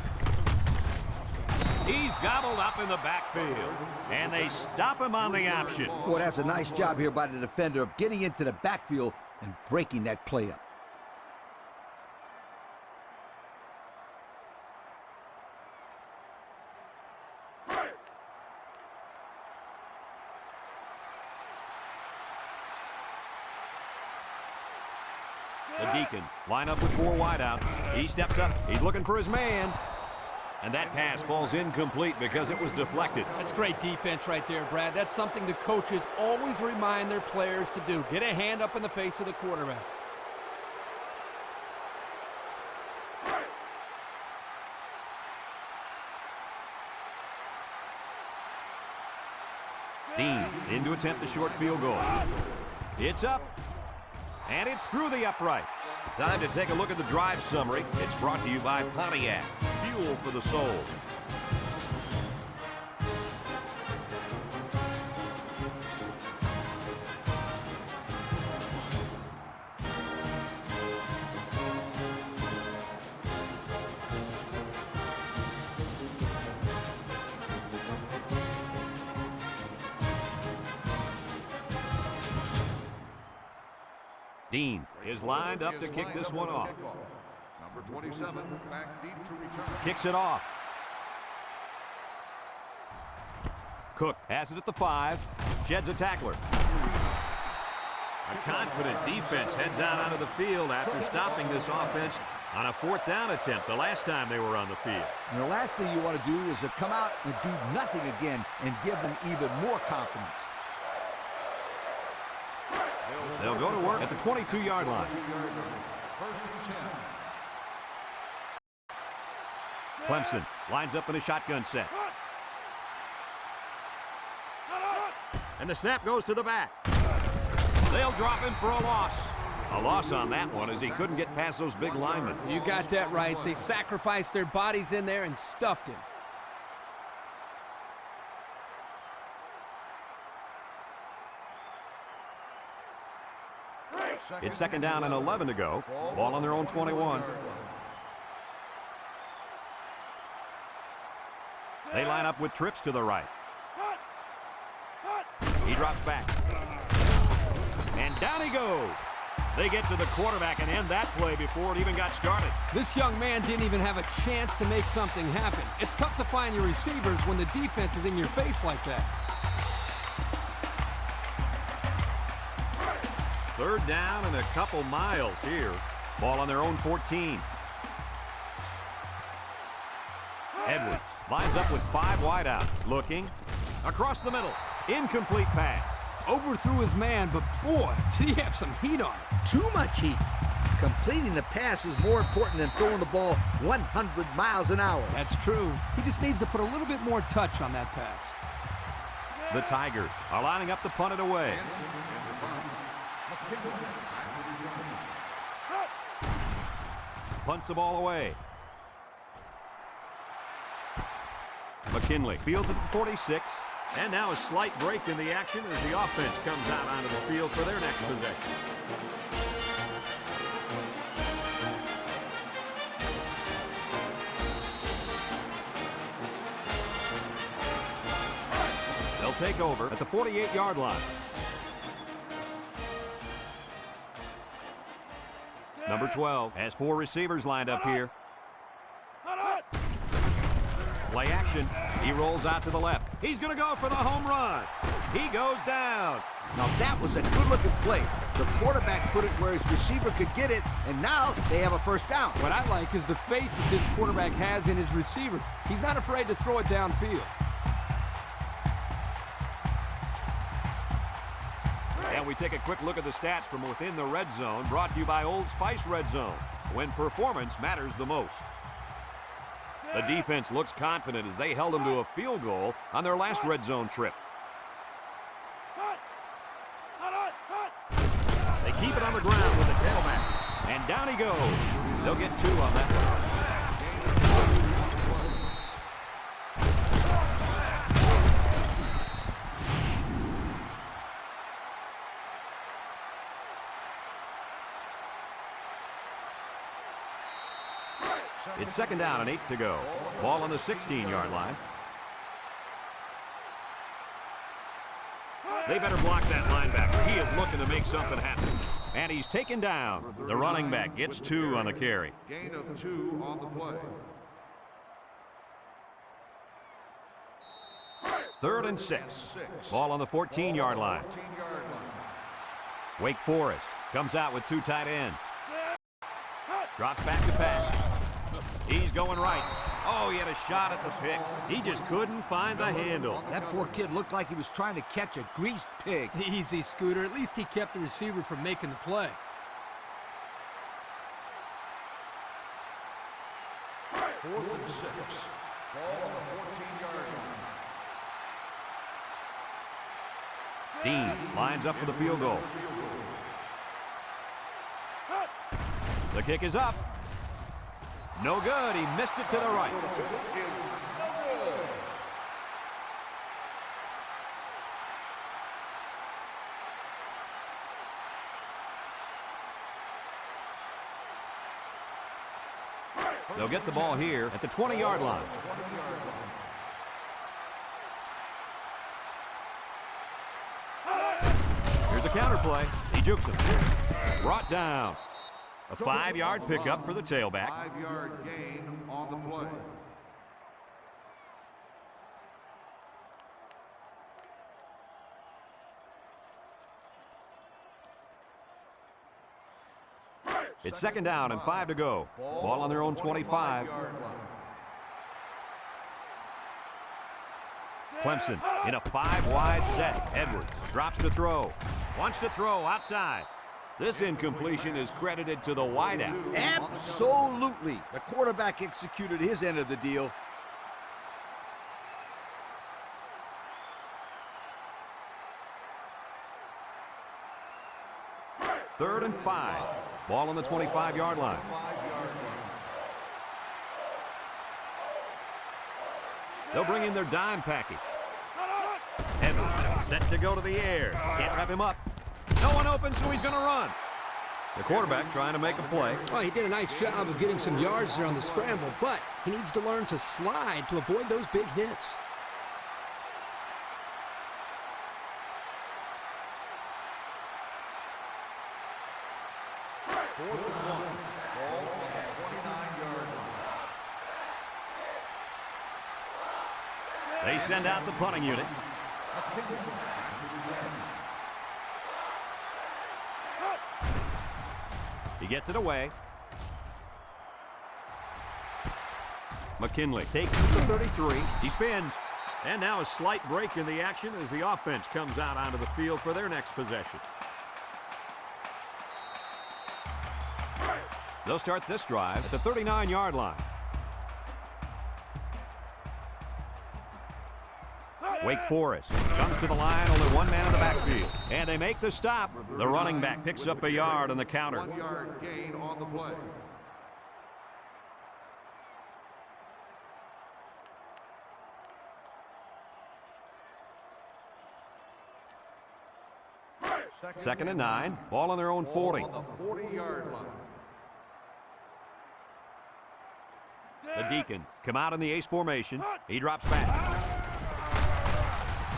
He's gobbled up in the backfield, and they stop him on the option. Boy, that's a nice job here by the defender of getting into the backfield and breaking that play up. The Deacon line up with 4 wideouts. He steps up. He's looking for his man. And that pass falls incomplete because it was deflected. That's great defense right there, Brad. That's something the coaches always remind their players to do. Get a hand up in the face of the quarterback. Dean in to attempt the short field goal. It's up. And it's through the uprights. Time to take a look at the drive summary. It's brought to you by Pontiac. Fuel for the soul. Dean is lined up to kick this one off. Number 27, back deep to return. Kicks it off. Cook has it at the 5. Sheds a tackler. A confident defense heads out onto the field after stopping this offense on a 4th down attempt the last time they were on the field. And the last thing you want to do is to come out and do nothing again and give them even more confidence. They'll go to work at the 22-yard line. First and 10. Clemson lines up in a shotgun set. And the snap goes to the back. They'll drop him for a loss. A loss on that one as he couldn't get past those big linemen. You got that right. They sacrificed their bodies in there and stuffed him. It's 2nd down and 11 to go. Ball on their own 21. They line up with trips to the right. He drops back. And down he goes. They get to the quarterback and end that play before it even got started. This young man didn't even have a chance to make something happen. It's tough to find your receivers when the defense is in your face like that. 3rd down and a couple miles here. Ball on their own 14. Edwards lines up with 5 wide out. Looking. Across the middle. Incomplete pass. Overthrew his man, but boy, did he have some heat on it. Too much heat. Completing the pass is more important than throwing the ball 100 miles an hour. That's true. He just needs to put a little bit more touch on that pass. The Tigers are lining up to punt it away. Punts the ball away. McKinley fields it at 46. And now a slight break in the action as the offense comes out onto the field for their next possession. They'll take over at the 48-yard line. Number 12 has 4 receivers lined up here. Play action. He rolls out to the left. He's going to go for the home run. He goes down. Now that was a good-looking play. The quarterback put it where his receiver could get it, and now they have a 1st down. What I like is the faith that this quarterback has in his receiver. He's not afraid to throw it downfield. we take a quick look at the stats from within the red zone, brought to you by Old Spice Red Zone, when performance matters the most. The defense looks confident as they held them to a field goal on their last red zone trip. They keep it on the ground with the tailback, and down he goes. They'll get 2 on that one. It's 2nd down and 8 to go. Ball on the 16-yard line. They better block that linebacker. He is looking to make something happen. And he's taken down. The running back gets 2 on the carry. Gain of 2 on the play. 3rd and 6. Ball on the 14-yard line. Wake Forest comes out with 2 tight ends. Drops back to pass. He's going right. Oh, he had a shot at the pick. He just couldn't find the handle. That poor kid looked like he was trying to catch a greased pig. Easy, Scooter. At least he kept the receiver from making the play. 4th and 6. Ball on the 14-yard line. Dean lines up for the field goal. The kick is up. No good. He missed it to the right. They'll get the ball here at the 20-yard line. Here's a counter play. He jukes him. Brought down. A 5-yard pickup for the tailback. 5-yard gain on the play. It's 2nd down and 5 to go. Ball on their own 25. Clemson in a 5-wide set. Edwards drops to throw. Wants to throw outside. This incompletion is credited to the wideout. Absolutely. The quarterback executed his end of the deal. Third and 5. Ball on the 25-yard line. They'll bring in their dime package. Edwards set to go to the air. Can't wrap him up. No one open, so he's going to run. The quarterback trying to make a play. Well, he did a nice job of getting some yards there on the scramble, but he needs to learn to slide to avoid those big hits. They send out the punting unit. He gets it away. McKinley takes it to 33. He spins. And now a slight break in the action as the offense comes out onto the field for their next possession. They'll start this drive at the 39-yard line. Wake Forest comes to the line, only one man in the backfield. And they make the stop. The running back picks up a yard on the counter. 1-yard gain on the play. Second and 9. Ball on their own 40. On the 40-yard line. The Deacons come out in the ace formation. He drops back.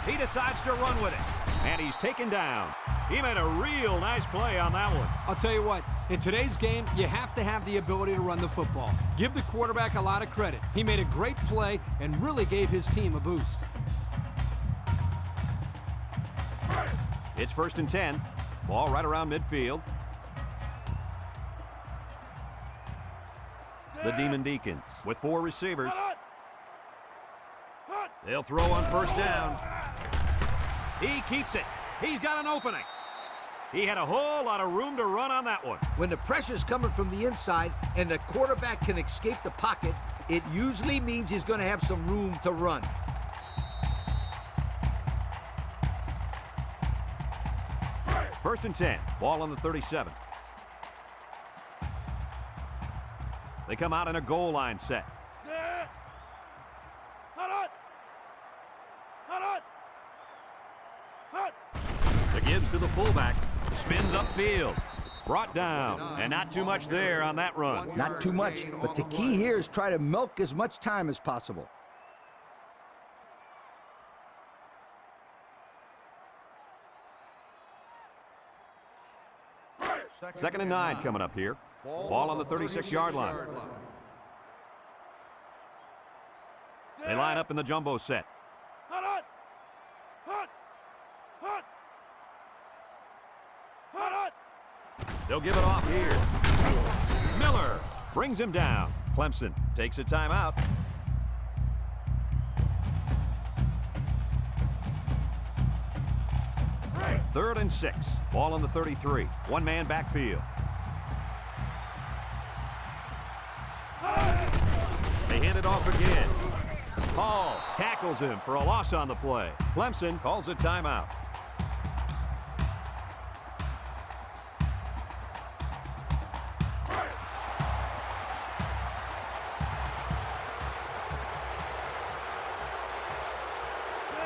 He decides to run with it. And he's taken down. He made a real nice play on that one. I'll tell you what, in today's game, you have to have the ability to run the football. Give the quarterback a lot of credit. He made a great play and really gave his team a boost. It's 1st and 10. Ball right around midfield. The Demon Deacons with 4 receivers. They'll throw on 1st down. He keeps it. He's got an opening. He had a whole lot of room to run on that one. When the pressure's coming from the inside and the quarterback can escape the pocket, it usually means he's going to have some room to run. First and 10. Ball on the 37. They come out in a goal line set. The gives to the fullback. Spins upfield. Brought down. And not too much there on that run. Not too much, but the key here is try to milk as much time as possible. Second and 9 coming up here. Ball on the 36-yard line. They line up in the jumbo set. They'll give it off here. Miller brings him down. Clemson takes a timeout. Third and 6. Ball on the 33. One-man backfield. They hand it off again. Hall tackles him for a loss on the play. Clemson calls a timeout.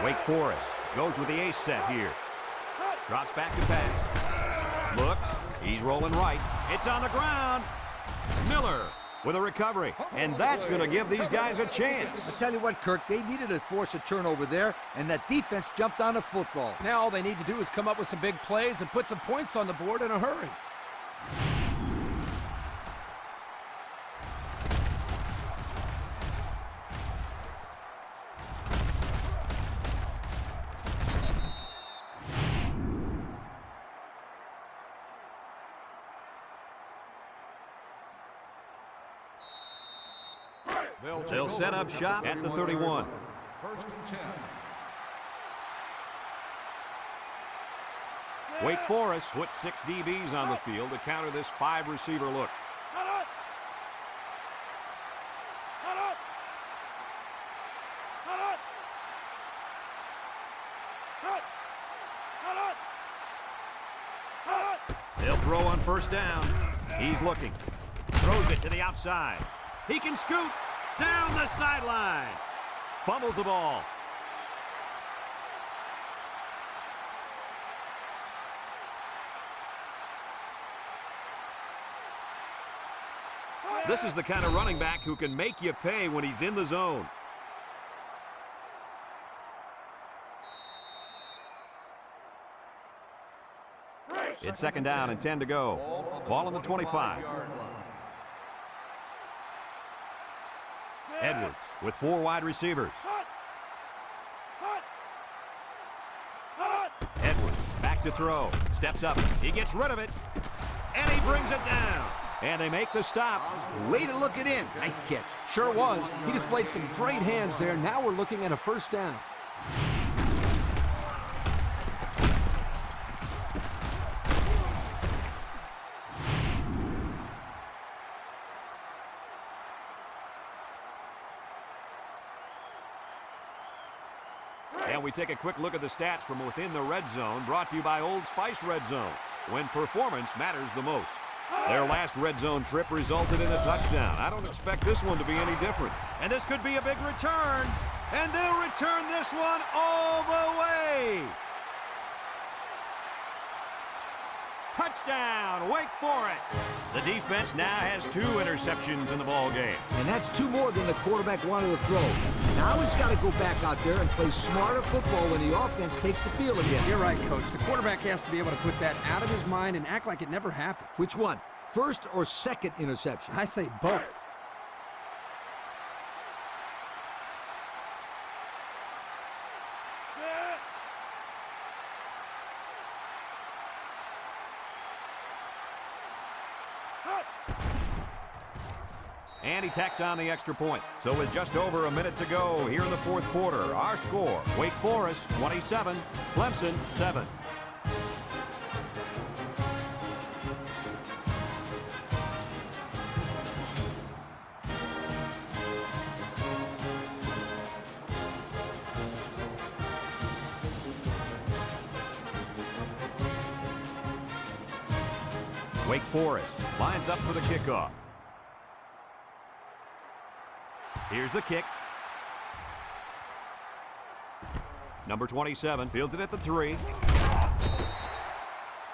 Wake Forest goes with the ace set here. Drops back to pass. Looks. He's rolling right. It's on the ground. Miller with a recovery. And that's going to give these guys a chance. I tell you what, Kirk, they needed to force a turnover there, and that defense jumped on the football. Now all they need to do is come up with some big plays and put some points on the board in a hurry. They'll set up shop at the 31. First and 10. Wake Forest puts 6 DBs on the field to counter this 5-receiver look. They'll throw on first down. He's looking. Throws it to the outside. He can scoot down the sideline. Fumbles the ball. This is the kind of running back who can make you pay when he's in the zone. It's second down and 10 to go. Ball on the 25. Edwards with 4 wide receivers. Edwards back to throw. Steps up. He gets rid of it. And he brings it down. And they make the stop. Way to look it in. Nice catch. Sure was. He displayed some great hands there. Now we're looking at a first down. And we take a quick look at the stats from within the red zone, brought to you by Old Spice Red Zone, when performance matters the most. Their last red zone trip resulted in a touchdown. I don't expect this one to be any different. And this could be a big return. And they'll return this one all the way. Touchdown, Wake Forest. The defense now has 2 interceptions in the ball game. And that's 2 more than the quarterback wanted to throw. Now he's got to go back out there and play smarter football when the offense takes the field again. You're right, Coach. The quarterback has to be able to put that out of his mind and act like it never happened. Which one? First or second interception? I say both. And he tacks on the extra point. So with just over a minute to go here in the 4th quarter, our score, Wake Forest 27, Clemson 7. Wake Forest lines up for the kickoff. Here's the kick. Number 27 fields it at the 3.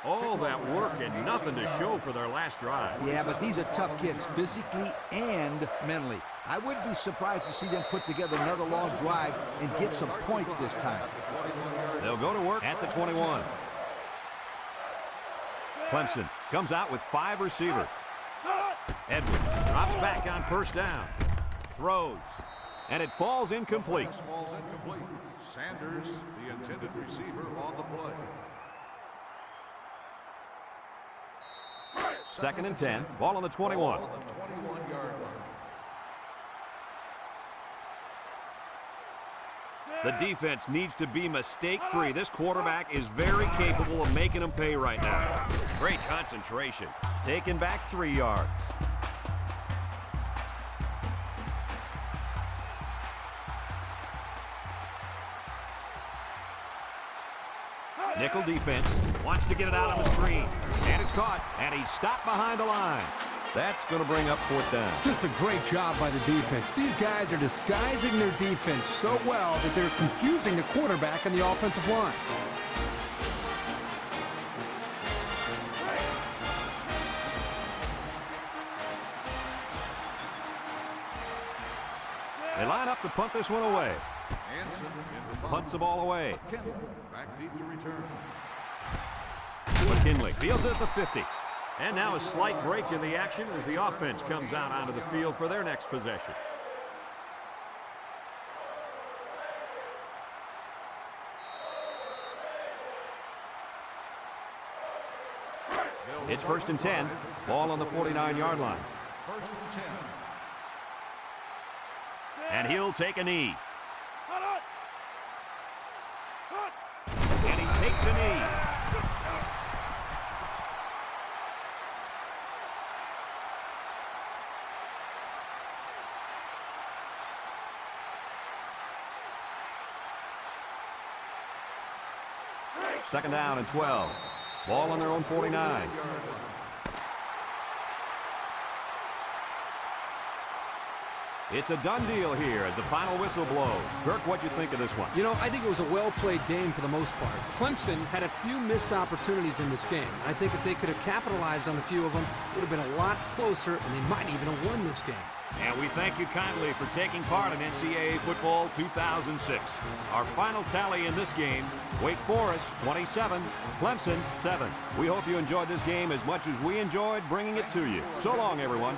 All that work and nothing to show for their last drive. Yeah, but these are tough kids, physically and mentally. I wouldn't be surprised to see them put together another long drive and get some points this time. They'll go to work at the 21. Clemson comes out with 5 receivers. Edwards drops back on first down. Throws. And it falls incomplete. Pass falls incomplete. Sanders, the intended receiver, on the play. 2nd and 10. Ball on the 21. Ball on the 21-yard line. The defense needs to be mistake-free. This quarterback is very capable of making them pay right now. Great concentration. Taken back 3 yards. Nickel defense wants to get it out on the screen. And it's caught. And he's stopped behind the line. That's going to bring up 4th down. Just a great job by the defense. These guys are disguising their defense so well that they're confusing the quarterback and the offensive line. They line up to punt this one away. Hanson in the Punts the ball away. McKinley back deep to return. McKinley fields it at the 50. And now a slight break in the action as the offense comes out onto the field for their next possession. It's 1st and 10. Ball on the 49-yard line. 1st and 10. And he'll take a knee. And he takes a knee. Second down and 12. Ball on their own 49. It's a done deal here as the final whistle blows. Kirk, what'd you think of this one? You know, I think it was a well-played game for the most part. Clemson had a few missed opportunities in this game. I think if they could have capitalized on a few of them, it would have been a lot closer, and they might even have won this game. And we thank you kindly for taking part in NCAA Football 2006. Our final tally in this game, Wake Forest 27, Clemson 7. We hope you enjoyed this game as much as we enjoyed bringing it to you. So long, everyone.